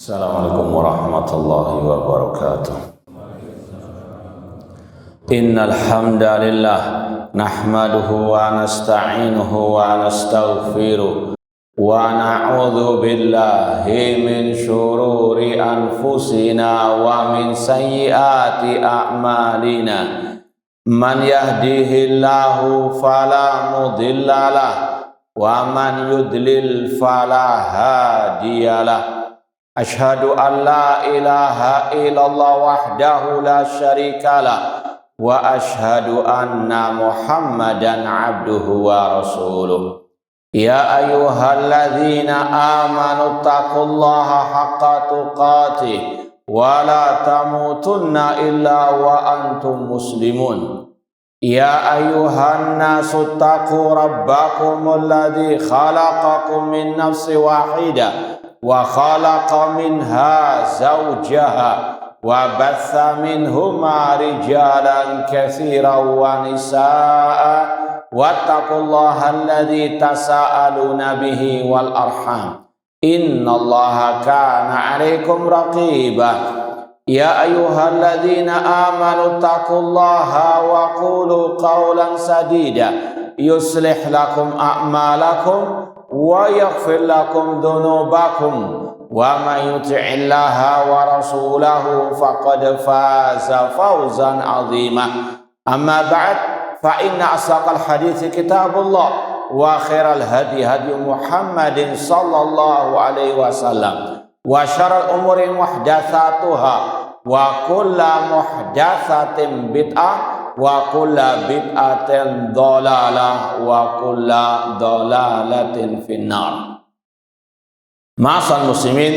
Assalamualaikum warahmatullahi wabarakatuh. Innal hamdalillah nahmaduhu wa nasta'inuhu wa nastaghfiruh wa na'udzu billahi min syururi anfusina wa min sayyiati a'malina. Man yahdihillahu fala mudhillalah wa man yudlil fala hadiyalah. Ashhadu an la ilaha illallah wahdahu la syarikalah wa ashhadu anna Muhammadan abduhu wa rasuluh. Ya ayyuhalladzina amanu taqullaha haqqa tuqatih wa la tamutunna illa wa antum muslimun. Ya ayyuhan nasu taqu rabbakumul ladzi khalaqakum min nafsin wahidah wa khalaqa minha zawjaha wa batha minhuma rijalan katsiran wa nisaa wattaqullaha alladzi tasaaluna bihi wal arham innallaha kana 'alaikum raqiba. Ya ayyuhalladzina amanu taqullaha wa qulu qawlan sadida yuslih lakum a'malakum wa yaghfir lakum dhunubakum wa may yuti'illaha wa rasulahu faqad faza fawzan 'azima. Amma ba'd, fa inna asdaqal hadithi kitabullah wa khairal hadi hadi Muhammadin sallallahu alaihi wasallam wa syarrul umuri muhdatsatuha wa kullu muhdatsatin bid'ah wa kulla bid'atin dhalalah wa kulla dhalalatin finnar. Ma'asal muslimin,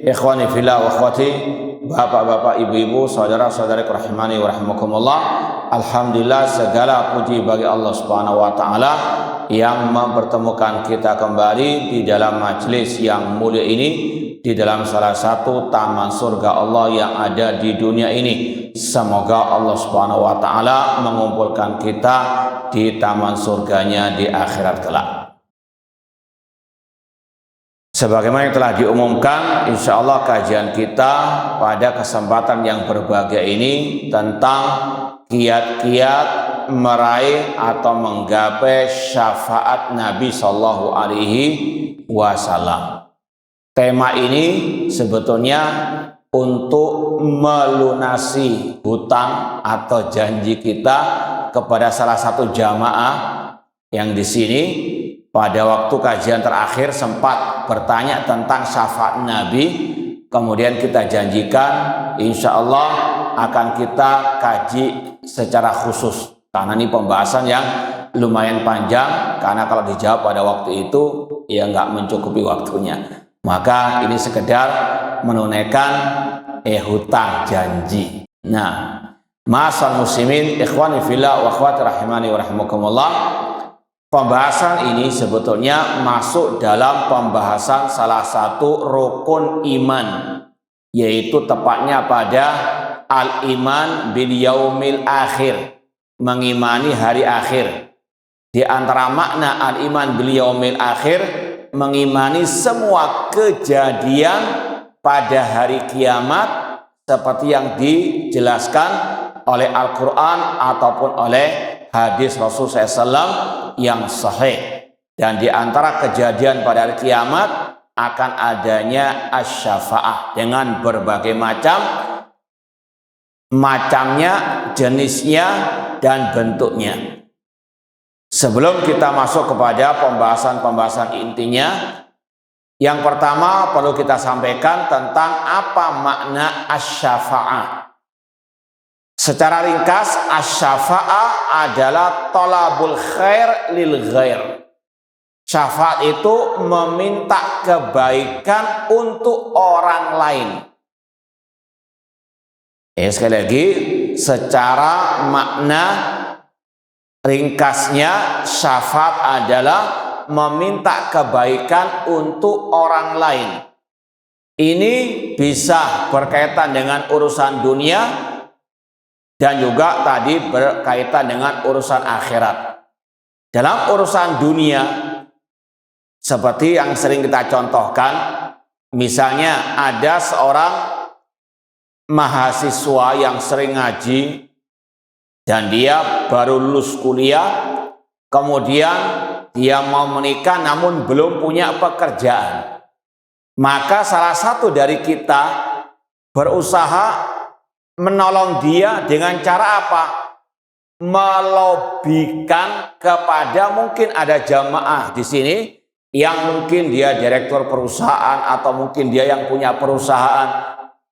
ikhwani fillah wa akhwati, bapak-bapak, ibu-ibu, saudara-saudari rahimani wa rahimakumullah. Alhamdulillah, segala puji bagi Allah Subhanahu wa taala yang mempertemukan kita kembali di dalam majelis yang mulia ini, di dalam salah satu taman surga Allah yang ada di dunia ini. Semoga Allah Subhanahu wa taala mengumpulkan kita di taman surganya di akhirat kelak. Sebagaimana yang telah diumumkan, insya Allah kajian kita pada kesempatan yang berbahagia ini tentang kiat-kiat meraih atau menggapai syafaat Nabi Sallallahu Alaihi Wasallam. Tema ini sebetulnya untuk melunasi hutang atau janji kita kepada salah satu jamaah yang di sini pada waktu kajian terakhir sempat bertanya tentang syafaat Nabi. Kemudian kita janjikan insya Allah akan kita kaji secara khusus karena ini pembahasan yang lumayan panjang, karena kalau dijawab pada waktu itu ya nggak mencukupi waktunya. Maka ini sekedar menunaikan hutang janji. Nah, ma'asal muslimin, ikhwani fillah wa akhwati rahimani wa rahimakumullah. Pembahasan ini sebetulnya masuk dalam pembahasan salah satu rukun iman, yaitu tepatnya pada al-iman bil yaumil akhir, mengimani hari akhir. Di antara makna al-iman bil yaumil akhir, mengimani semua kejadian pada hari kiamat seperti yang dijelaskan oleh Al-Quran ataupun oleh hadis Rasul SAW yang sahih. Dan di antara kejadian pada hari kiamat akan adanya asy-syafa'ah dengan berbagai macamnya, jenisnya, dan bentuknya. Sebelum kita masuk kepada pembahasan intinya, yang pertama perlu kita sampaikan tentang apa makna asy-syafa'ah. Secara ringkas, asy-syafa'ah adalah thalabul khair lil ghair. Syafaat itu meminta kebaikan untuk orang lain. Sekali lagi, secara makna ringkasnya, syafaat adalah meminta kebaikan untuk orang lain. Ini bisa berkaitan dengan urusan dunia dan juga tadi berkaitan dengan urusan akhirat. Dalam urusan dunia, seperti yang sering kita contohkan, Misalnya ada seorang mahasiswa yang sering ngaji dan dia baru lulus kuliah, kemudian dia mau menikah namun belum punya pekerjaan. Maka salah satu dari kita berusaha menolong dia dengan cara apa? Melobikan kepada, mungkin ada jamaah di sini yang mungkin dia direktur perusahaan atau mungkin dia yang punya perusahaan,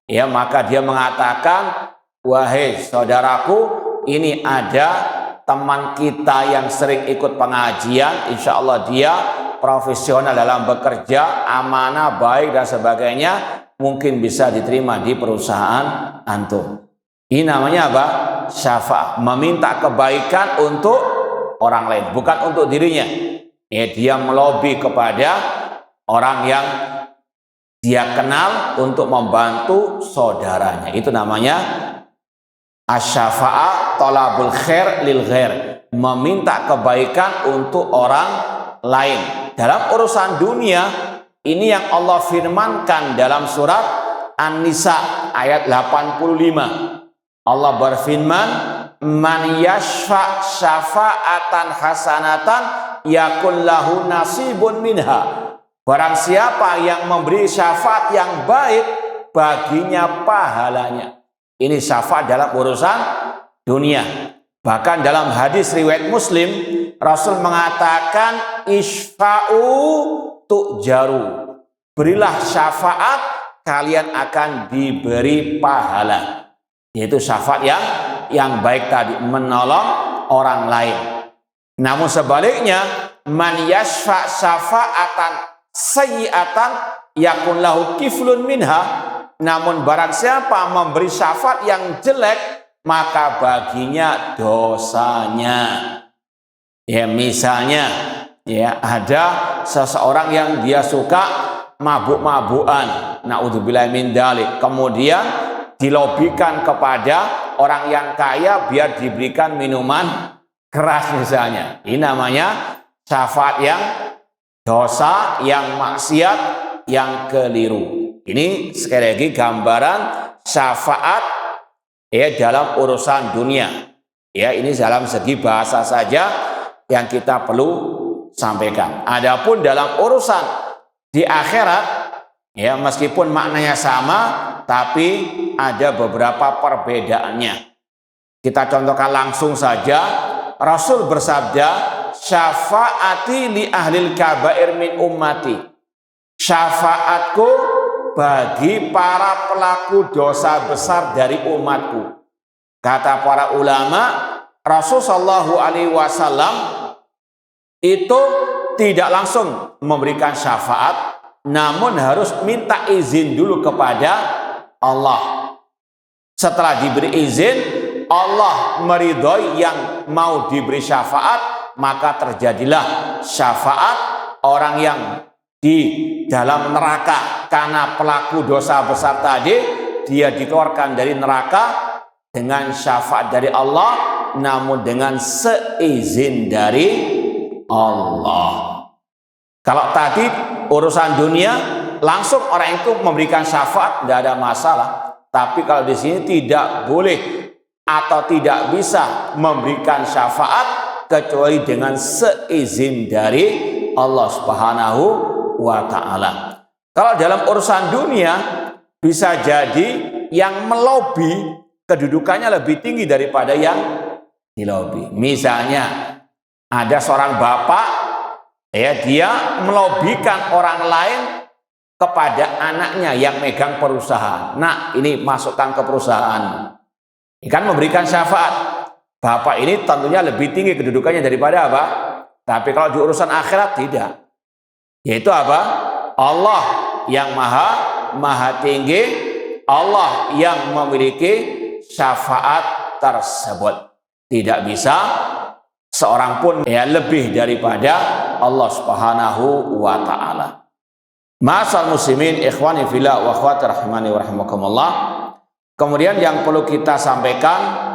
ya, maka dia mengatakan, wahai saudaraku, ini ada teman kita yang sering ikut pengajian, insya Allah dia profesional dalam bekerja, amanah, baik dan sebagainya, mungkin bisa diterima di perusahaan antum. Ini namanya apa? Syafaat, meminta kebaikan untuk orang lain, bukan untuk dirinya. Ya, dia melobi kepada orang yang dia kenal untuk membantu saudaranya. Itu namanya asy-syafa'ah thalabul khair lil ghair, meminta kebaikan untuk orang lain. Dalam urusan dunia, ini yang Allah firmankan dalam surat An-Nisa ayat 85. Allah berfirman, man yashfa' syafa'atan hasanatan yakul lahu nasibun minha. Barang siapa yang memberi syafaat yang baik, baginya pahalanya. Ini syafaat dalam urusan dunia. Bahkan dalam hadis riwayat Muslim, Rasul mengatakan isfa'u tu'jaru. Berilah syafaat, kalian akan diberi pahala. Yaitu syafaat yang baik tadi, menolong orang lain. Namun sebaliknya, man yashfa' syafa'atan sayyi'atan yakun lahu kiflun minha. Namun barang siapa memberi syafaat yang jelek, maka baginya dosanya. Ya, misalnya ya, ada seseorang yang dia suka mabuk-mabukan, naudzubillahi min dzalik, kemudian dilobikan kepada orang yang kaya biar diberikan minuman keras misalnya. Ini namanya syafaat yang dosa, yang maksiat, yang keliru. Ini sekali lagi gambaran syafaat ya dalam urusan dunia. Ya, ini dalam segi bahasa saja yang kita perlu sampaikan. Adapun dalam urusan di akhirat, ya, meskipun maknanya sama, tapi ada beberapa perbedaannya. Kita contohkan langsung saja. Rasul bersabda, syafaati li ahlil kabair min ummati. Syafaatku bagi para pelaku dosa besar dari umatku. Kata para ulama, Rasul Shallallahu Alaihi Wasallam itu tidak langsung memberikan syafaat, namun harus minta izin dulu kepada Allah. Setelah diberi izin, Allah meridhoi yang mau diberi syafaat, maka terjadilah syafaat orang yang di dalam neraka karena pelaku dosa besar tadi, dia dikeluarkan dari neraka dengan syafaat dari Allah, namun dengan seizin dari Allah. Kalau tadi urusan dunia langsung orang itu memberikan syafaat, tidak ada masalah. Tapi kalau di sini tidak boleh atau tidak bisa memberikan syafaat kecuali dengan seizin dari Allah Subhanahu wa ta'ala. Kalau dalam urusan dunia bisa jadi yang melobi kedudukannya lebih tinggi daripada yang dilobi. Misalnya ada seorang bapak, ya, dia melobikan orang lain kepada anaknya yang megang perusahaan. Nah, ini masukkan ke perusahaan. Ini kan memberikan syafaat. Bapak ini tentunya lebih tinggi kedudukannya daripada apa? Tapi kalau di urusan akhirat tidak. Yaitu apa? Allah yang maha tinggi, Allah yang memiliki syafaat tersebut. Tidak bisa seorang pun ya lebih daripada Allah Subhanahu wa ta'ala. Ma'asal muslimin ikhwani fillah wa akhwati rahimani wa rahimakumullah. Kemudian yang perlu kita sampaikan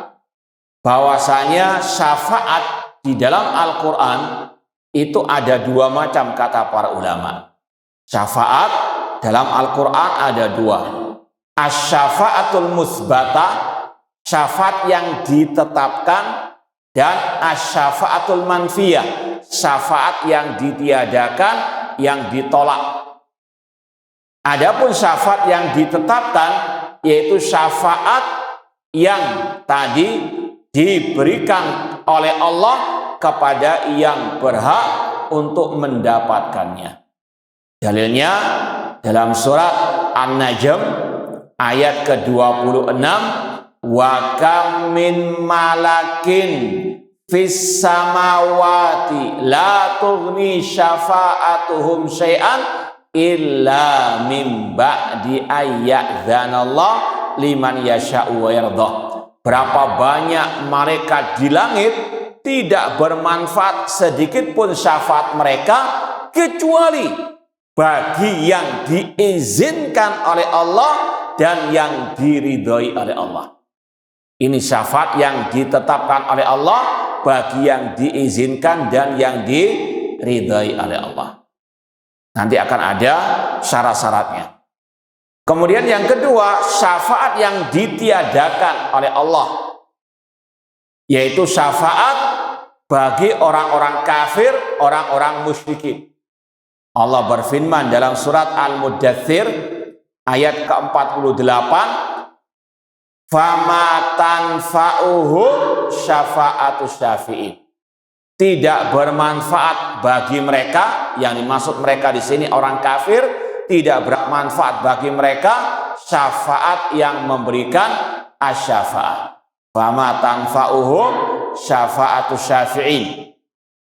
bahwasanya syafaat di dalam Al-Qur'an itu ada dua macam kata para ulama. Syafaat dalam Al-Quran ada dua. Asy-syafa'atul musbatah, syafaat yang ditetapkan, dan asy-syafa'atul manfiyah, syafaat yang ditiadakan, yang ditolak. Adapun syafaat yang ditetapkan yaitu syafaat yang tadi diberikan oleh Allah kepada yang berhak untuk mendapatkannya. Dalilnya dalam surat An-Najm ayat ke-26, wa kam min malakin fis samawati la tughni syafa'atuhum syai'an illa min ba'di ayyadzanallah liman yasha'u wa yardah. Berapa banyak malaikat di langit tidak bermanfaat sedikit pun syafaat mereka kecuali bagi yang diizinkan oleh Allah dan yang diridhoi oleh Allah. Ini syafaat yang ditetapkan oleh Allah bagi yang diizinkan dan yang diridhoi oleh Allah. Nanti akan ada syarat-syaratnya. Kemudian yang kedua, syafaat yang ditiadakan oleh Allah, yaitu syafaat bagi orang-orang kafir, orang-orang musyrikin. Allah berfirman dalam surat Al-Muddathir ayat ke-48, fama tanfa'uhum syafa'atus syafi'in. Tidak bermanfaat bagi mereka, yang dimaksud mereka di sini orang kafir, tidak bermanfaat bagi mereka syafaat yang memberikan asy-syafa'ah. Fama tanfa'uhum syafa'atus syafi'in.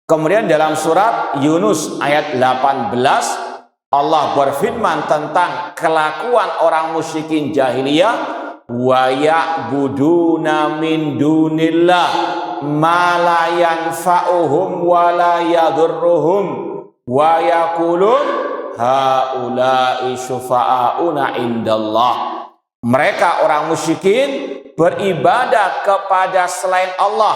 Kemudian dalam surat Yunus ayat 18 Allah berfirman tentang kelakuan orang musyrikin jahiliyah, wa ya'buduna min dunillah ma la yanfa'uhum wa la yadurruhum wa yaqulun haula'i syufa'auna indallah. Mereka orang musyrikin beribadah kepada selain Allah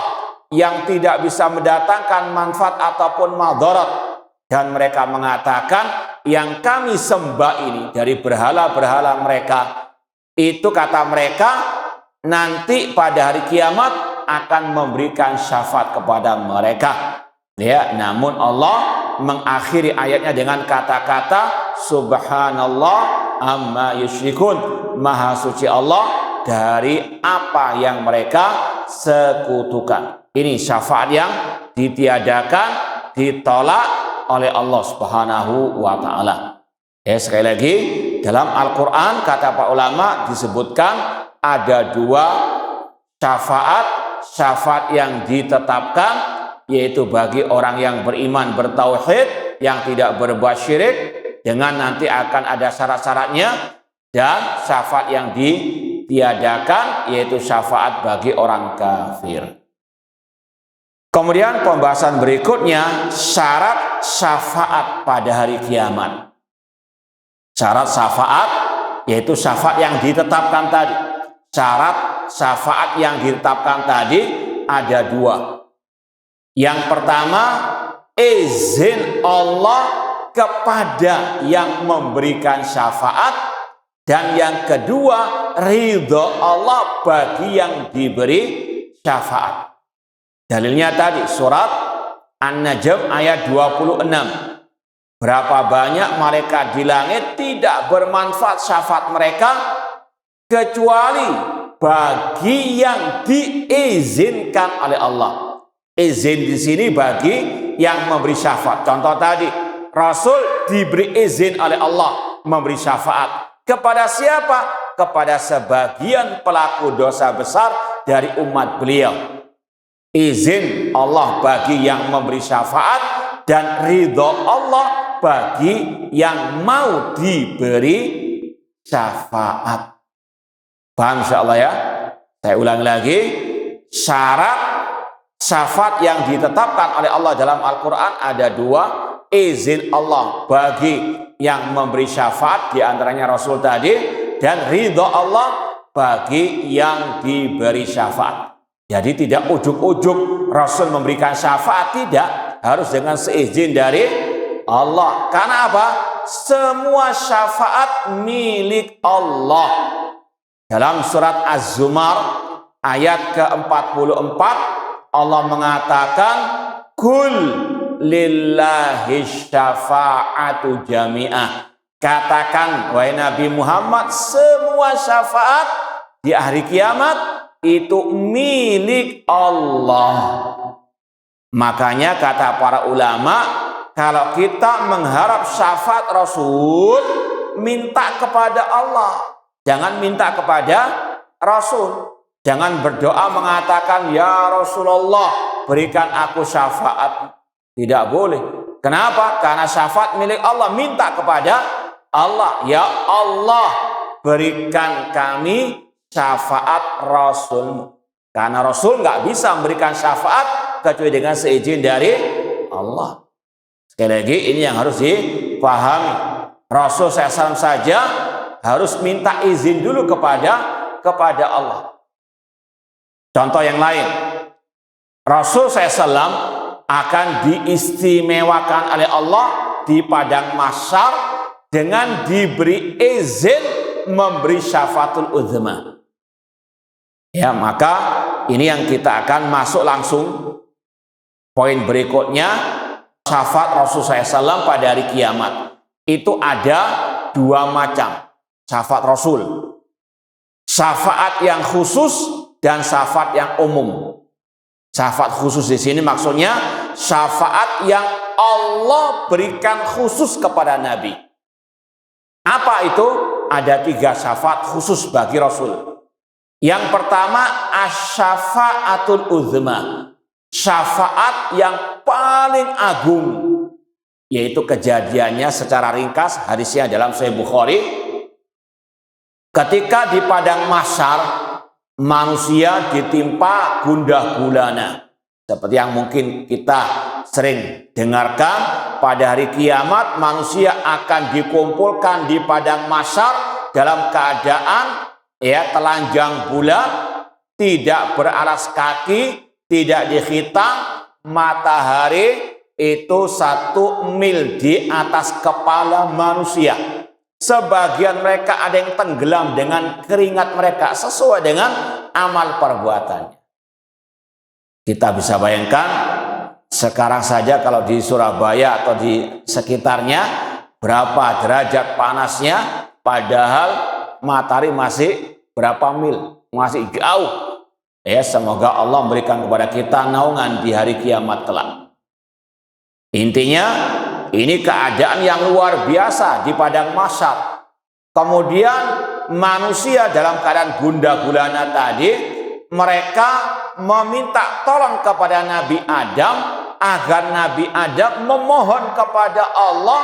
yang tidak bisa mendatangkan manfaat ataupun madarat, dan mereka mengatakan yang kami sembah ini dari berhala-berhala mereka itu, kata mereka, nanti pada hari kiamat akan memberikan syafaat kepada mereka. Ya, namun Allah mengakhiri ayatnya dengan kata-kata subhanallah amma yusyrikun, maha suci Allah dari apa yang mereka sekutukan. Ini syafaat yang ditiadakan, ditolak oleh Allah Subhanahu wa taala. Sekali lagi, dalam Al-Qur'an kata para ulama disebutkan ada dua syafaat. Syafaat yang ditetapkan yaitu bagi orang yang beriman bertauhid, yang tidak berbuat syirik, dengan nanti akan ada syarat-syaratnya, dan syafaat yang ditiadakan yaitu syafaat bagi orang kafir. Kemudian pembahasan berikutnya, syarat syafaat pada hari kiamat. Syarat syafaat yaitu syafaat yang ditetapkan tadi. Syarat syafaat yang ditetapkan tadi ada dua. Yang pertama, izin Allah kepada yang memberikan syafaat, dan yang kedua, ridho Allah bagi yang diberi syafaat. Dalilnya tadi surat An-Najm ayat 26. Berapa banyak malaikat di langit tidak bermanfaat syafaat mereka kecuali bagi yang diizinkan oleh Allah. Izin di sini bagi yang memberi syafaat. Contoh tadi, Rasul diberi izin oleh Allah memberi syafaat. Kepada siapa? Kepada sebagian pelaku dosa besar dari umat beliau. Izin Allah bagi yang memberi syafaat, dan ridho Allah bagi yang mau diberi syafaat. Paham insyaallah ya? Saya ulang lagi, syarat syafaat yang ditetapkan oleh Allah dalam Al-Quran ada dua. Izin Allah bagi yang memberi syafaat, diantaranya Rasul tadi, dan ridho Allah bagi yang diberi syafaat. Jadi tidak ujuk-ujuk Rasul memberikan syafaat, tidak, harus dengan seizin dari Allah. Karena apa? semua syafaat milik Allah. Dalam surat Az-Zumar ayat ke-44 Allah mengatakan, "Kul lillahi syafa'atu jami'ah." Katakan wahai Nabi Muhammad, semua syafaat di hari kiamat itu milik Allah. Makanya kata para ulama, kalau kita mengharap syafaat Rasul, minta kepada Allah, jangan minta kepada Rasul. Jangan berdoa mengatakan, "Ya Rasulullah, berikan aku syafaat." Tidak boleh. Kenapa? Karena syafaat milik Allah. Minta kepada Allah, "Ya Allah, berikan kami syafaat Rasul." Karena Rasul nggak bisa memberikan syafaat kecuali dengan seizin dari Allah. Sekali lagi, ini yang harus dipahami. Rasul SAW saja harus minta izin dulu kepada Allah. Contoh yang lain, Rasul SAW akan diistimewakan oleh Allah di padang mahsyar dengan diberi izin memberi syafaatul uzma. Ya, maka ini yang kita akan masuk langsung poin berikutnya. Syafaat Rasul SAW pada hari kiamat itu ada dua macam syafaat Rasul. Syafaat yang khusus dan syafaat yang umum. Syafaat khusus di sini maksudnya syafaat yang Allah berikan khusus kepada Nabi. Apa itu? Ada 3 syafaat khusus bagi Rasul. Yang pertama, asy-syafaatul uzma. Syafaat yang paling agung, yaitu kejadiannya secara ringkas, hadisnya dalam Sahih Bukhari. Ketika di padang mahsyar manusia ditimpa gundah gulana, seperti yang mungkin kita sering dengarkan, pada hari kiamat manusia akan dikumpulkan di padang mahsyar dalam keadaan telanjang bulat, tidak beralas kaki, tidak dikhitam, matahari itu 1 mil di atas kepala manusia. Sebagian mereka ada yang tenggelam dengan keringat mereka sesuai dengan amal perbuatannya. Kita bisa bayangkan sekarang saja kalau di Surabaya atau di sekitarnya berapa derajat panasnya, padahal matahari masih berapa mil, masih jauh. Semoga Allah memberikan kepada kita naungan di hari kiamat kelak. Intinya, ini keadaan yang luar biasa di padang mahsyar. Kemudian manusia dalam keadaan gundah gulana tadi, mereka meminta tolong kepada Nabi Adam agar Nabi Adam memohon kepada Allah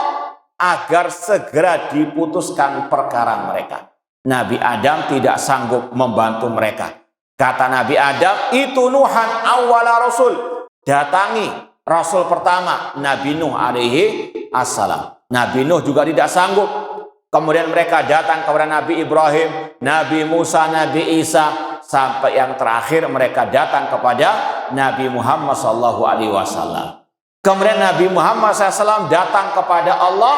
agar segera diputuskan perkara mereka. Nabi Adam tidak sanggup membantu mereka. Kata Nabi Adam, "Itu Nuhan awwala rasul." Datangi Rasul pertama, Nabi Nuh alaihi assalam. Nabi Nuh juga tidak sanggup. Kemudian mereka datang kepada Nabi Ibrahim, Nabi Musa, Nabi Isa, sampai yang terakhir mereka datang kepada Nabi Muhammad SAW. Kemudian Nabi Muhammad SAW datang kepada Allah,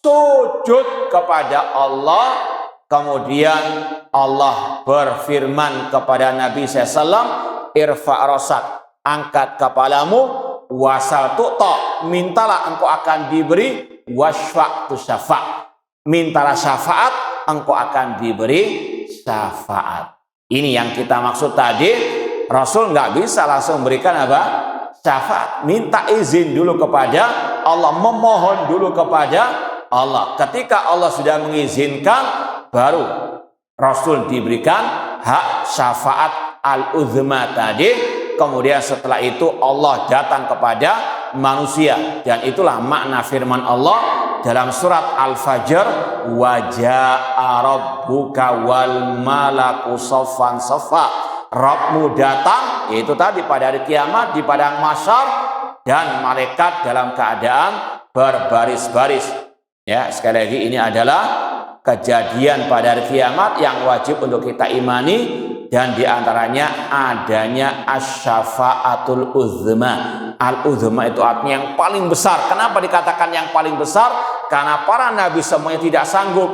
sujud kepada Allah. Kemudian Allah berfirman kepada Nabi SAW, "Irfa' rasak, angkat kepalamu, wasal tu'ta, mintalah engkau akan diberi, wasfa' tu syafa', mintalah syafaat, engkau akan diberi syafaat." Ini yang kita maksud tadi. Rasul nggak bisa langsung berikan apa? Syafaat. Minta izin dulu kepada Allah, memohon dulu kepada Allah. Ketika Allah sudah mengizinkan, baru Rasul diberikan hak syafaat al-uzma tadi. Kemudian setelah itu Allah datang kepada manusia. Dan itulah makna firman Allah dalam surat Al-Fajr, "Wa jaa'a rabbuka wal malaku shaffan shaffa." Rabbmu datang, yaitu tadi pada hari kiamat di padang mahsyar, dan malaikat dalam keadaan berbaris-baris. Ya, sekali lagi ini adalah kejadian pada hari kiamat yang wajib untuk kita imani. dan diantaranya adanya asyafaatul uzma. Al-uzma itu artinya yang paling besar. Kenapa dikatakan yang paling besar? Karena para nabi semuanya tidak sanggup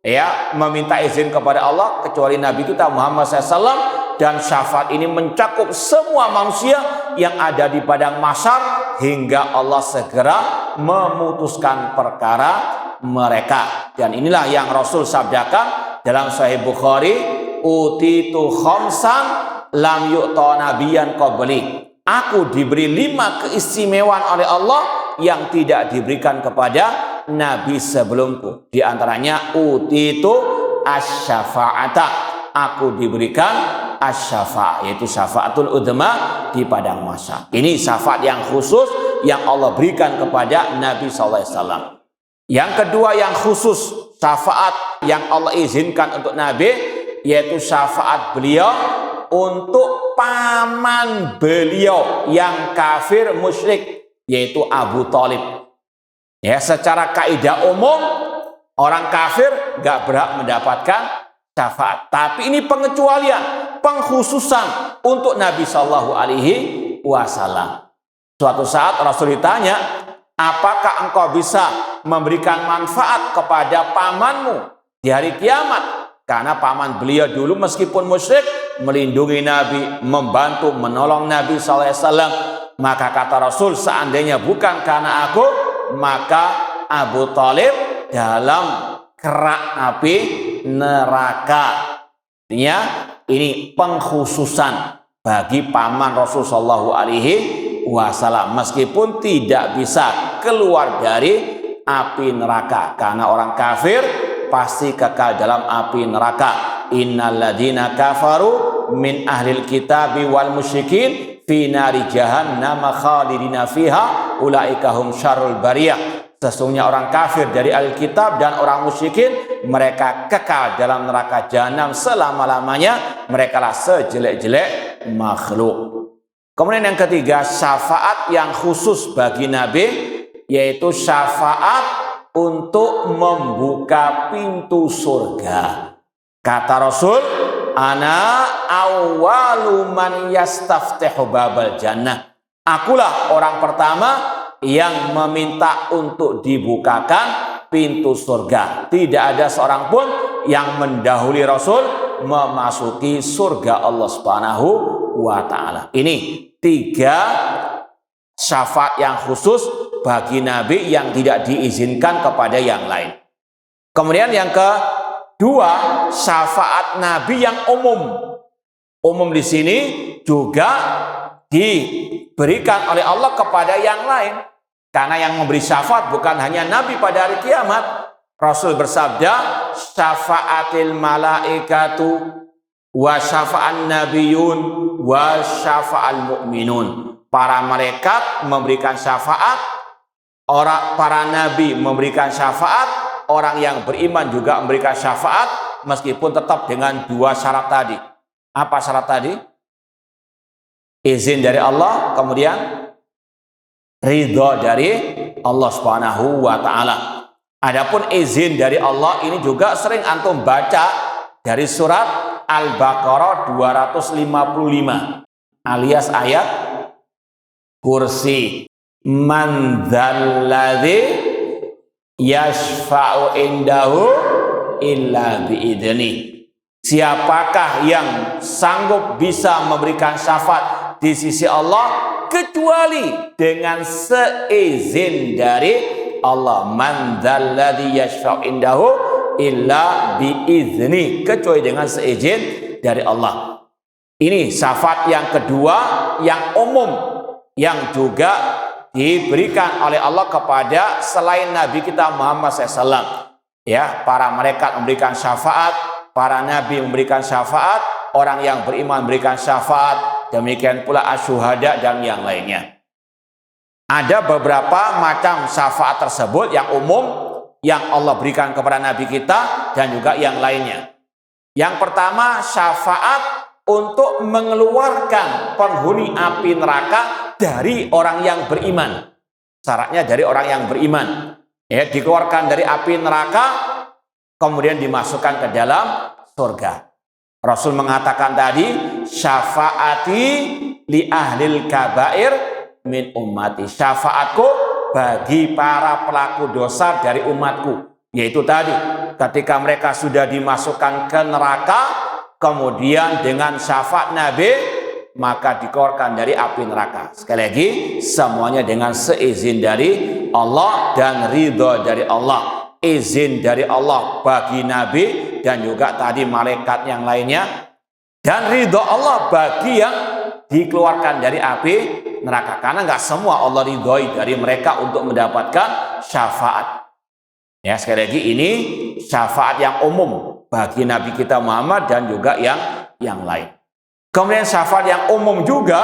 ya meminta izin kepada Allah kecuali Nabi kita Muhammad SAW, dan syafaat ini mencakup semua manusia yang ada di padang mahsyar hingga Allah segera memutuskan perkara mereka. Dan inilah yang Rasul sabdakan dalam Sahih Bukhari, utitu khamsan lam yu'ta nabiyyan qabli. Aku diberi 5 keistimewaan oleh Allah yang tidak diberikan kepada nabi sebelumku. Di antaranya utitu asy-syafa'ata. Aku diberikan asy-syafa'ah, yaitu syafaatul uzma di padang mahsyar. Ini syafaat yang khusus yang Allah berikan kepada Nabi SAW. Yang kedua yang khusus, syafaat yang Allah izinkan untuk Nabi, yaitu syafaat beliau untuk paman beliau yang kafir musyrik, yaitu Abu Thalib. Ya, secara kaidah umum orang kafir gak berhak mendapatkan syafaat. Tapi ini pengecualian, pengkhususan untuk Nabi Shallallahu Alaihi Wasallam. Suatu saat Rasul ditanya, apakah engkau bisa memberikan manfaat kepada pamanmu di hari kiamat? Karena paman beliau dulu meskipun musyrik melindungi Nabi, membantu, menolong Nabi SAW. Maka kata Rasul, seandainya bukan karena aku, maka Abu Thalib dalam kerak api neraka. Artinya ini pengkhususan bagi paman Rasul Shallallahu Alaihi Wasallam, meskipun tidak bisa keluar dari api neraka, karena orang kafir pasti kekal dalam api neraka. Innalladzina kafaru min ahlil kitabi wal musyrikin fi nari jahannam khalidina fiha ulaika hum syarrul bariyah. Sesungguhnya orang kafir dari ahli kitab dan orang musyrikin, mereka kekal dalam neraka jahanam selama-lamanya. Mereka lah sejelek-jelek makhluk. Kemudian yang ketiga, syafaat yang khusus bagi Nabi, yaitu syafaat untuk membuka pintu surga. Kata Rasul, ana awwalu man yastaftihu babal jannah. Akulah orang pertama yang meminta untuk dibukakan pintu surga. Tidak ada seorang pun yang mendahului Rasul memasuki surga Allah Subhanahu wa ta'ala. Ini 3 syafaat yang khusus bagi Nabi yang tidak diizinkan kepada yang lain. Kemudian yang kedua, syafaat Nabi yang umum. Umum di sini juga diberikan oleh Allah kepada yang lain. Karena yang memberi syafaat bukan hanya Nabi pada hari kiamat. Rasul bersabda, syafaatil malaikatu wa syafa'an nabiyun wa syafa'al mu'minun. Para malaikat memberikan syafaat, para nabi memberikan syafaat, orang yang beriman juga memberikan syafaat, meskipun tetap dengan 2 syarat tadi. Apa syarat tadi? Izin dari Allah, kemudian ridho dari Allah Subhanahu wa ta'ala. Adapun izin dari Allah ini juga sering antum baca dari surat Al-Baqarah 255 alias ayat kursi. Man dzalladzi yashfa'u indahu illa biidzni. Siapakah yang sanggup bisa memberikan syafaat di sisi Allah kecuali dengan seizin dari Allah. Man dzalladzi yashfa'u indahu illa biizni, kecuali dengan seizin dari Allah. Ini syafaat yang kedua yang umum yang juga diberikan oleh Allah kepada selain Nabi kita Muhammad SAW. Ya, para malaikat memberikan syafaat, para nabi memberikan syafaat, orang yang beriman memberikan syafaat, demikian pula asyuhada dan yang lainnya. Ada beberapa macam syafaat tersebut yang umum yang Allah berikan kepada nabi kita dan juga yang lainnya. Yang pertama, syafaat untuk mengeluarkan penghuni api neraka dari orang yang beriman. Syaratnya dari orang yang beriman. Ya, dikeluarkan dari api neraka, kemudian dimasukkan ke dalam surga. Rasul mengatakan tadi, syafaati li ahlil kabair min ummati. Syafaatku bagi para pelaku dosa dari umatku. Yaitu tadi, ketika mereka sudah dimasukkan ke neraka, kemudian dengan syafaat Nabi, maka dikeluarkan dari api neraka. Sekali lagi, semuanya dengan seizin dari Allah dan ridho dari Allah. Izin dari Allah bagi Nabi dan juga tadi malaikat yang lainnya, dan ridho Allah bagi yang dikeluarkan dari api neraka, karena nggak semua Allah ridhoi dari mereka untuk mendapatkan syafaat. Ya, sekali lagi, ini syafaat yang umum bagi Nabi kita Muhammad dan juga yang lain. Kemudian syafaat yang umum juga,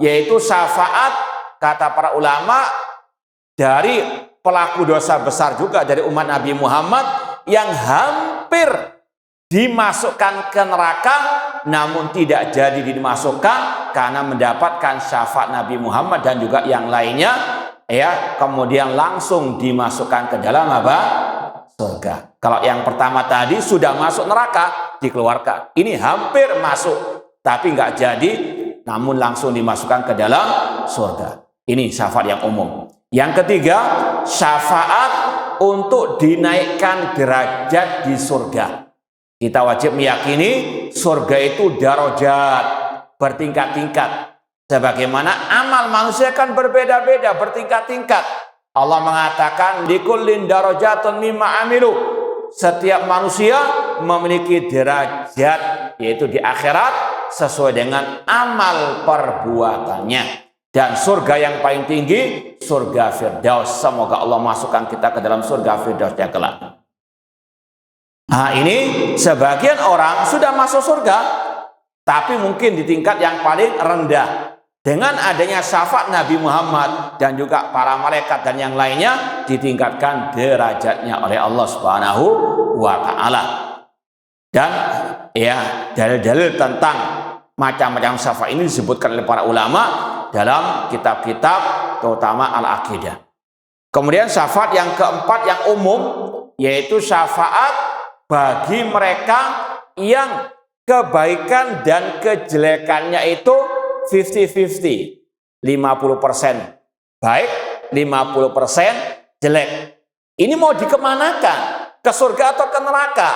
yaitu syafaat, kata para ulama, dari pelaku dosa besar juga dari umat Nabi Muhammad yang hampir dimasukkan ke neraka namun tidak jadi dimasukkan karena mendapatkan syafaat Nabi Muhammad dan juga yang lainnya, ya, kemudian langsung dimasukkan ke dalam apa? Surga. Kalau yang pertama tadi sudah masuk neraka, dikeluarkan. Ini hampir masuk tapi nggak jadi, namun langsung dimasukkan ke dalam surga. Ini syafaat yang umum. Yang ketiga, syafaat untuk dinaikkan derajat di surga. Kita wajib meyakini surga itu darajat, bertingkat-tingkat. Sebagaimana amal manusia kan berbeda-beda, bertingkat-tingkat. Allah mengatakan, likullin darajatun mimma amilu. Setiap manusia memiliki derajat, yaitu di akhirat, sesuai dengan amal perbuatannya. Dan surga yang paling tinggi, surga Firdaus. Semoga Allah masukkan kita ke dalam surga Firdausnya kelak. Nah, ini sebagian orang sudah masuk surga, tapi mungkin di tingkat yang paling rendah. Dengan adanya syafaat Nabi Muhammad dan juga para malaikat dan yang lainnya, ditingkatkan derajatnya oleh Allah Subhanahu wa Ta'ala. Dan ya, dalil-dalil tentang macam-macam syafaat ini disebutkan oleh para ulama dalam kitab-kitab terutama Al-Aqidah. Kemudian syafaat yang keempat yang umum, yaitu syafaat bagi mereka yang kebaikan dan kejelekannya itu 50-50, 50% baik, 50% jelek. Ini mau dikemanakan? Ke surga atau ke neraka?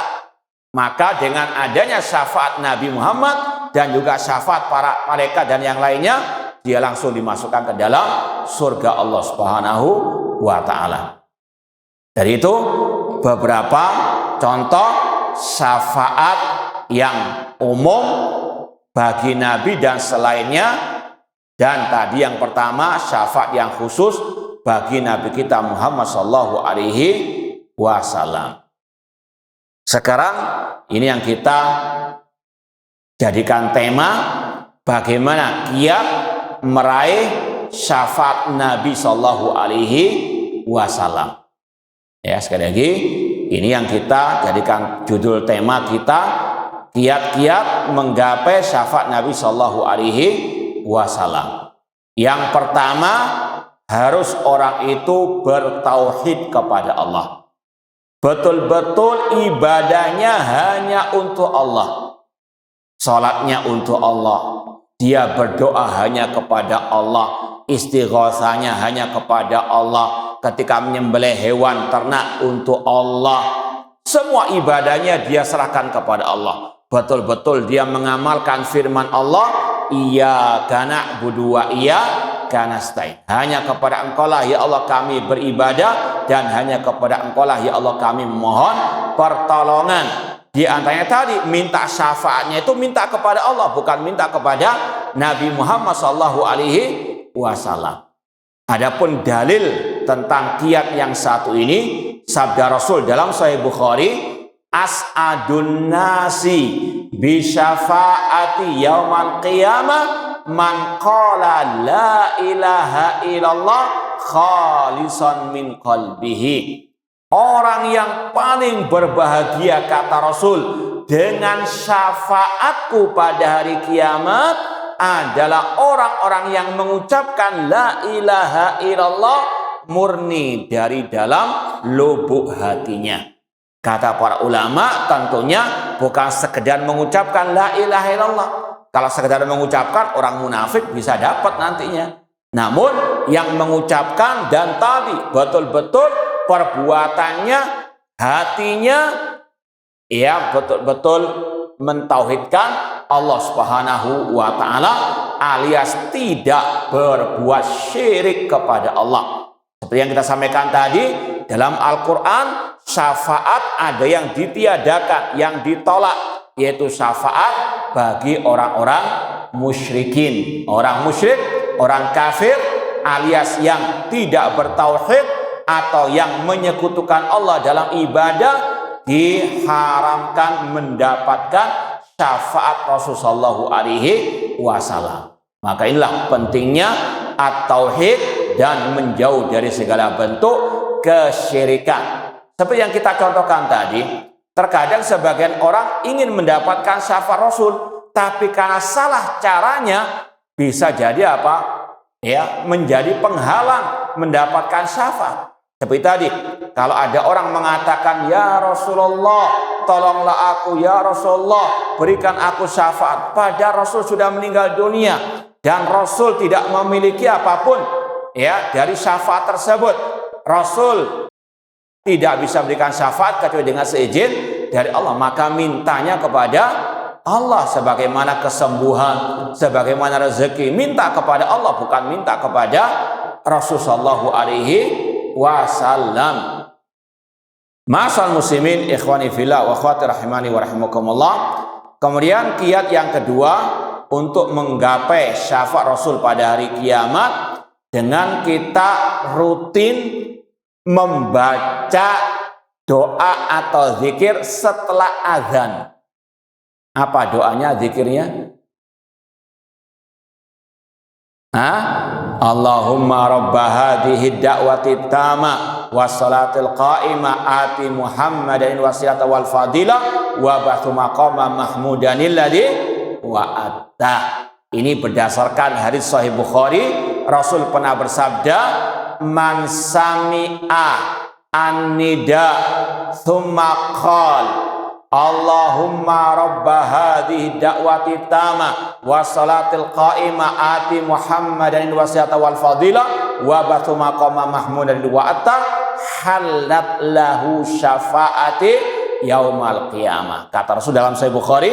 Maka dengan adanya syafaat Nabi Muhammad dan juga syafaat para malaikat dan yang lainnya, dia langsung dimasukkan ke dalam surga Allah Subhanahu wa Ta'ala. Dari itu beberapa contoh syafaat yang umum bagi Nabi dan selainnya. Dan tadi yang pertama, syafaat yang khusus bagi Nabi kita Muhammad Sallallahu Alaihi Wasallam. Sekarang ini yang kita jadikan tema, bagaimana kiat meraih syafaat Nabi Sallallahu Alaihi Wasallam. Ya, sekali lagi, ini yang kita jadikan judul tema kita, kiat-kiat menggapai syafaat Nabi Sallallahu Alaihi Wasallam. Yang pertama, harus orang itu bertauhid kepada Allah. Betul-betul ibadahnya hanya untuk Allah. Salatnya untuk Allah. Dia berdoa hanya kepada Allah. Istighosanya hanya kepada Allah. Ketika menyembelih hewan ternak untuk Allah. Semua ibadahnya dia serahkan kepada Allah. Betul-betul dia mengamalkan firman Allah, iyyaka na'budu wa iyyaka nasta'in. Hanya kepada Engkau lah ya Allah kami beribadah, dan hanya kepada Engkau lah ya Allah kami memohon pertolongan. Di antaranya tadi minta syafaatnya itu minta kepada Allah, bukan minta kepada Nabi Muhammad sallallahu alaihi wasallam. Adapun dalil tentang kiat yang satu ini, sabda Rasul dalam Sahih Bukhari, as'adun nasi bi syafaati yaumal qiyamah man qala la ilaha illallah khalisan min qalbihi. Orang yang paling berbahagia, kata Rasul, dengan syafaatku pada hari kiamat adalah orang-orang yang mengucapkan la ilaha illallah murni dari dalam lubuk hatinya. Kata para ulama, tentunya bukan sekedar mengucapkan la ilaha illallah. Kalau sekedar mengucapkan, orang munafik bisa dapat nantinya. Namun yang mengucapkan dan tadi betul-betul perbuatannya, hatinya, ya betul-betul mentauhidkan Allah Subhanahu wa Ta'ala, alias tidak berbuat syirik kepada Allah. Seperti yang kita sampaikan tadi, dalam Al-Quran syafaat ada yang ditiadakan, yang ditolak, yaitu syafaat bagi orang-orang musyrikin, orang musyrik, orang kafir, alias yang tidak bertauhid atau yang menyekutukan Allah dalam ibadah, diharamkan mendapatkan syafaat Rasulullah Shallallahu Alaihi Wasallam. Maka inilah pentingnya at-tauhid dan menjauh dari segala bentuk kesyirikan. Seperti yang kita contohkan tadi, terkadang sebagian orang ingin mendapatkan syafaat Rasul, tapi karena salah caranya bisa jadi apa? Ya, menjadi penghalang mendapatkan syafaat. Seperti tadi, kalau ada orang mengatakan, ya Rasulullah, tolonglah aku, ya Rasulullah, berikan aku syafaat. Padahal Rasul sudah meninggal dunia dan Rasul tidak memiliki apapun ya dari syafaat tersebut. Rasul tidak bisa berikan syafaat kecuali dengan seizin dari Allah. Maka mintanya kepada Allah, sebagaimana kesembuhan, sebagaimana rezeki, minta kepada Allah, bukan minta kepada Rasul Shallallahu Alaihi Wasallam. Ma'asal muslimin, ikhwani fillah wa akhwati rahimani wa rahimakumullah. Kemudian kiat yang kedua untuk menggapai syafaat Rasul pada hari kiamat dengan kita rutin membaca doa atau zikir setelah azan. Apa doanya, zikirnya? Allahumma rabba hadhihi da'wati tama wassalatil qa'imah ati Muhammadan wasilata wal fadila wa ba'thu maqama mahmudanil ladzi wa'atta. Ini berdasarkan hadis Sahih Bukhari. Rasul pernah bersabda, man sami'a an-nida thumma qala Allahumma rabba hadhihi da'wati tama wa salatil qa'imah ati Muhammadan wasilata wal fadila wa ba'thu maqama mahmudan wa atta halat lahu syafaati yaumal qiyamah. Kata Rasul dalam Sahih Bukhari,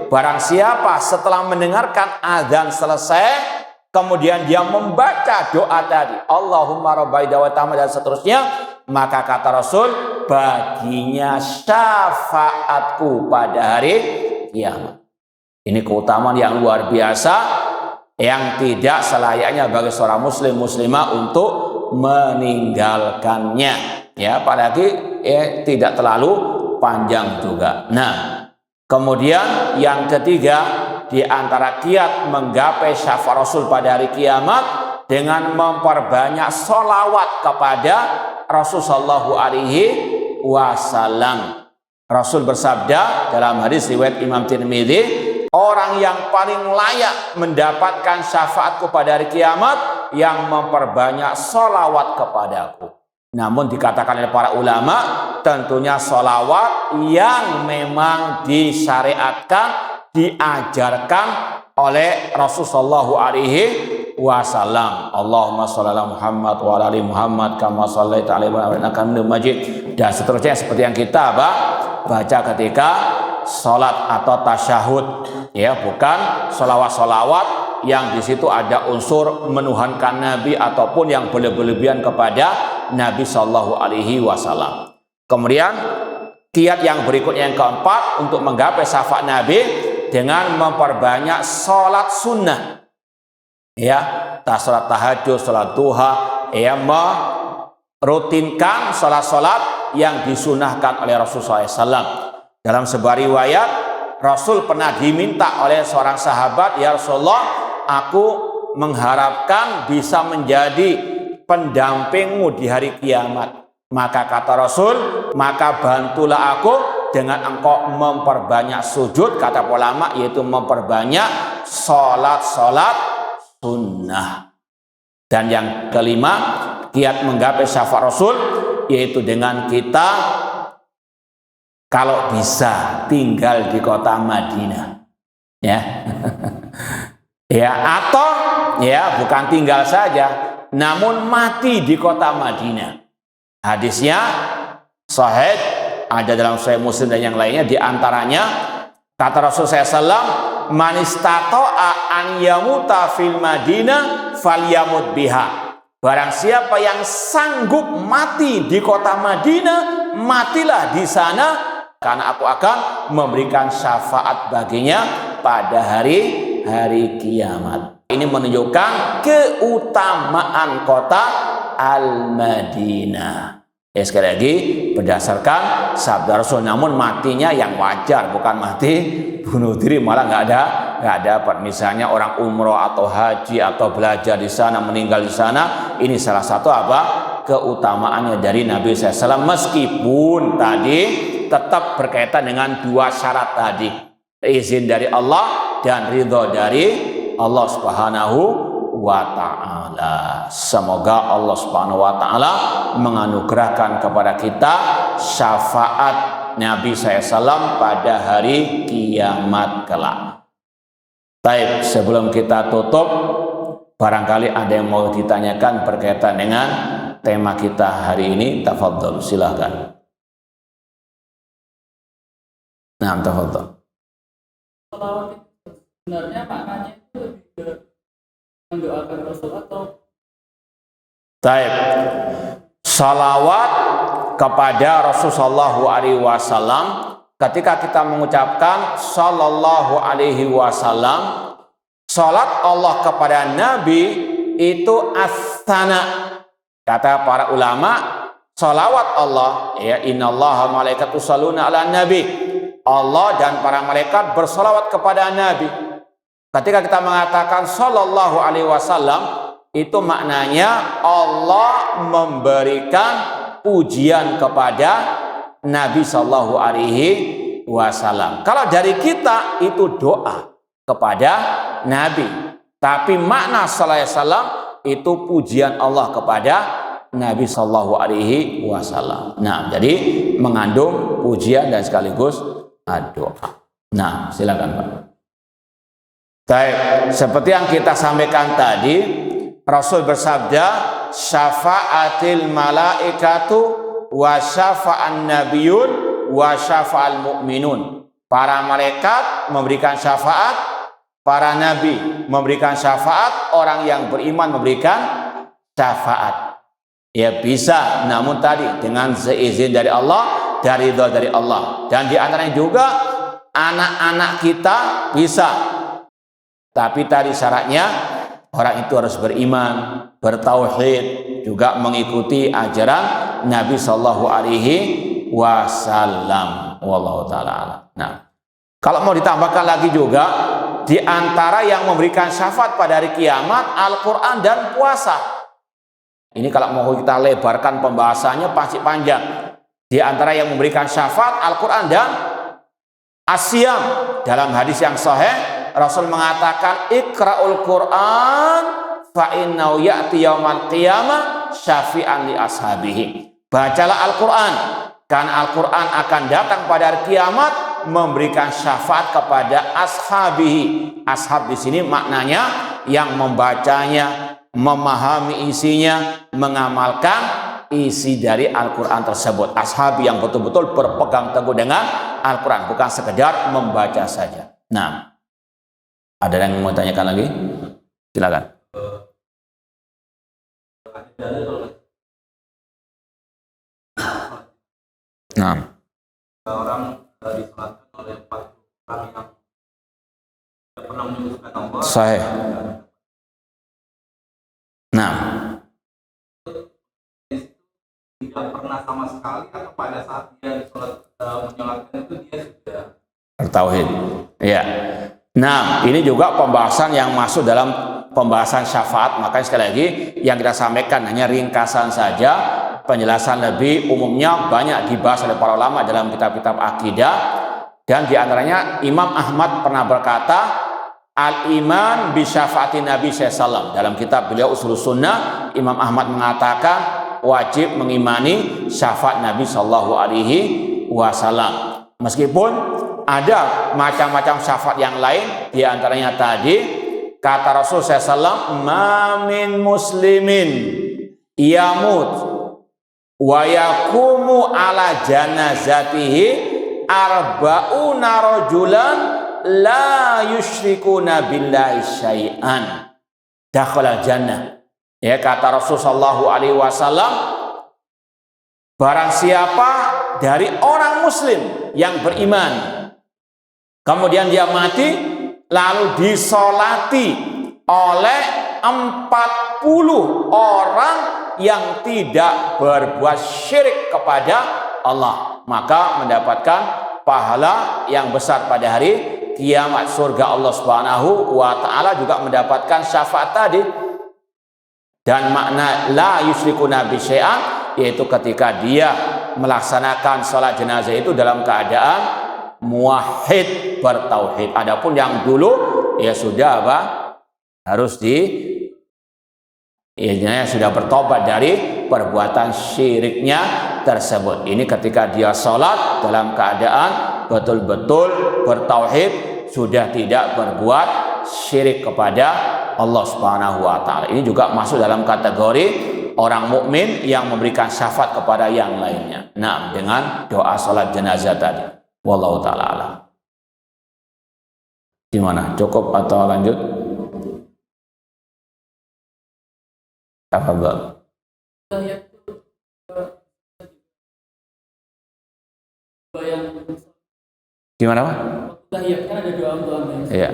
barang siapa setelah mendengarkan azan selesai kemudian dia membaca doa tadi, Allahumma rabba da'wati tama dan seterusnya, maka kata Rasul, baginya syafaatku pada hari kiamat. Ini keutamaan yang luar biasa yang tidak selayaknya bagi seorang muslim muslimah untuk meninggalkannya. Ya, apalagi tidak terlalu panjang juga. Nah, kemudian yang ketiga di antara kiat menggapai syafaat Rasul pada hari kiamat dengan memperbanyak sholawat kepada Rasul Shallallahu Alaihi Wasallam. Rasul bersabda dalam hadis riwayat Imam Tirmidzi, orang yang paling layak mendapatkan syafaatku pada hari kiamat yang memperbanyak sholawat kepadaku. Namun dikatakan oleh para ulama, tentunya sholawat yang memang disyariatkan, diajarkan oleh Rasul Shallallahu Alaihi Wasallam. Allahumma sholli ala Muhammad wa ala ali Muhammad kama shallaita ala Ibrahim innaka Hamidum Majid, dan seterusnya seperti yang kita baca ketika sholat atau tasyahud, ya, bukan sholawat-sholawat yang di situ ada unsur menuhankan Nabi ataupun yang berlebihan kepada Nabi Shallallahu Alaihi Wasallam. Kemudian kiat yang berikutnya yang keempat untuk menggapai syafaat Nabi dengan memperbanyak sholat sunnah, ya, sholat tahajud, sholat duha, ya, merutinkan sholat-sholat yang disunahkan oleh Rasulullah SAW. Dalam sebuah riwayat, Rasul pernah diminta oleh seorang sahabat, ya Rasulullah, aku mengharapkan bisa menjadi pendampingmu di hari kiamat. Maka kata Rasul, maka bantulah aku dengan engkau memperbanyak sujud, kata ulama, yaitu memperbanyak sholat-sholat sunnah. Dan yang kelima, kiat menggapai syafaat Rasul, yaitu dengan kita kalau bisa tinggal di kota Madinah, ya. Ya, atau ya bukan tinggal saja, namun mati di kota Madinah. Hadisnya sahih, ada dalam Sahih Muslim dan yang lainnya. Di antaranya kata Rasulullah SAW, man istata'a an yamuta fil Madinah falyamut biha. Barang siapa yang sanggup mati di kota Madinah, matilah di sana, karena aku akan memberikan syafaat baginya pada hari kiamat. Ini menunjukkan keutamaan kota Al-Madinah. Ya, sekali lagi berdasarkan sabda Rasul, namun matinya yang wajar, bukan mati bunuh diri, malah nggak dapat. Misalnya orang umroh atau haji atau belajar di sana meninggal di sana, ini salah satu apa keutamaannya dari Nabi SAW, meskipun tadi tetap berkaitan dengan dua syarat tadi, izin dari Allah dan ridho dari Allah Subhanahu wa ta'ala. Semoga Allah Subhanahu wa ta'ala menganugerahkan kepada kita syafaat Nabi SAW pada hari kiamat kelak. Baik, sebelum kita tutup, barangkali ada yang mau ditanyakan berkaitan dengan tema kita hari ini. Tafadhol, silahkan. Nah, tafadhol. Sebenarnya maknanya itu juga mendoakan Rasul atau Taib. Salawat kepada Rasulullah SAW, ketika kita mengucapkan sallallahu alaihi wasallam, salat Allah kepada Nabi itu as-sana. Kata para ulama, salawat Allah, ya, innallaha malaikatu yusholluna ala nabi. Allah dan para malaikat bersalawat kepada Nabi. Ketika kita mengatakan sallallahu alaihi wasallam, itu maknanya Allah memberikan pujian kepada Nabi sallallahu alaihi wasallam. Kalau dari kita itu doa kepada Nabi, tapi makna sallallahu alaihi wasallam itu pujian Allah kepada Nabi sallallahu alaihi wasallam. Nah, jadi mengandung pujian dan sekaligus doa. Nah, silakan Pak. Baik, seperti yang kita sampaikan tadi, Rasul bersabda, syafa'atil malaikatu wa syafa'an nabiyun wa syafa'al mu'minun. Para malaikat memberikan syafaat, para nabi memberikan syafaat, orang yang beriman memberikan syafaat. Ya bisa, namun tadi dengan seizin dari Allah, dari ridha dari Allah. Dan di antaranya juga anak-anak kita bisa. Tapi tadi syaratnya orang itu harus beriman, bertauhid, juga mengikuti ajaran Nabi sallallahu alaihi wasallam. Wallahu taala. Nah, kalau mau ditambahkan lagi juga, di antara yang memberikan syafaat pada hari kiamat, Al-Qur'an dan puasa. Ini kalau mau kita lebarkan pembahasannya pasti panjang. Di antara yang memberikan syafaat Al-Qur'an dan As-Siyam. Dalam hadis yang sahih, Rasul mengatakan, Iqra'ul Qur'an fa innahu ya'ti yaumal qiyamah syafi'an li ashabihi. Bacalah Al-Qur'an, karena Al-Qur'an akan datang pada hari kiamat memberikan syafaat kepada ashabihi. Ashab di sini maknanya yang membacanya, memahami isinya, mengamalkan isi dari Al-Quran tersebut. Ashab yang betul-betul berpegang teguh dengan Al-Quran, bukan sekedar membaca saja. Nah, ada yang mau tanyakan lagi? Silakan. Nah, orang disolatkan oleh 4 orang yang tidak pernah menyebutkan Allah. sahih. Nah, tidak pernah sama sekali, atau pada saat dia menyolatkan itu dia sudah bertauhid. Ya. Nah, ini juga pembahasan yang masuk dalam pembahasan syafaat. Makanya sekali lagi yang kita sampaikan hanya ringkasan saja. Penjelasan lebih umumnya banyak dibahas oleh para ulama dalam kitab-kitab akidah. Dan diantaranya Imam Ahmad pernah berkata, al-iman bi syafaati Nabi SAW. Dalam kitab beliau Ushul Sunnah, Imam Ahmad mengatakan wajib mengimani syafaat Nabi Sallallahu Alaihi Wasallam. Meskipun ada macam-macam syafaat yang lain, di antaranya tadi kata Rasul SAW, "Ma min muslimin yamut wa yakumu ala janazatihi arba'una rajulan la yusyrikuna billahi syai'an dakhala jannah." Ya, kata Rasul sallallahu alaihi wasallam, barang siapa dari orang muslim yang beriman kemudian dia mati lalu disolati oleh 40 orang yang tidak berbuat syirik kepada Allah, maka mendapatkan pahala yang besar pada hari kiamat. Surga Allah Subhanahu wa taala juga mendapatkan syafaat tadi. Dan makna la yusyrikuna bi syai'an yaitu ketika dia melaksanakan salat jenazah itu dalam keadaan muwahhid, bertauhid. Adapun yang dulu ya sudah apa? Harus sudah bertobat dari perbuatan syiriknya tersebut. Ini ketika dia salat dalam keadaan betul-betul bertauhid, sudah tidak berbuat syirik kepada Allah Subhanahu wa taala. Ini juga masuk dalam kategori orang mukmin yang memberikan syafaat kepada yang lainnya. Nah, dengan doa salat jenazah tadi. Wallahu taala alam. Gimana? Cukup atau lanjut? Tafadhol. Gimana, Pak? Tahiyat kan ada doa untuk Anda. Iya.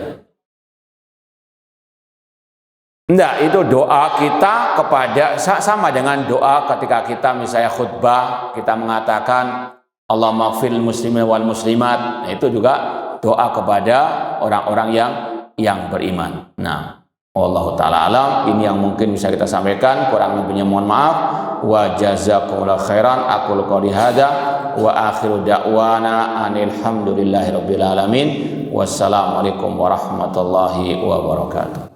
Enggak, itu doa kita kepada sama dengan doa ketika kita misalnya khutbah, kita mengatakan Allahumma ighfirlil muslimin wal muslimat. Nah, itu juga doa kepada orang-orang yang beriman. Nah, wallahu taala alam, ini yang mungkin bisa kita sampaikan, kurang lebihnya mohon maaf. Wa jazakumullahu khairan. Aqulu qouli hadza wa akhiru da'wana anil hamdulillahi rabbil alamin. Wassalamualaikum warahmatullahi wabarakatuh.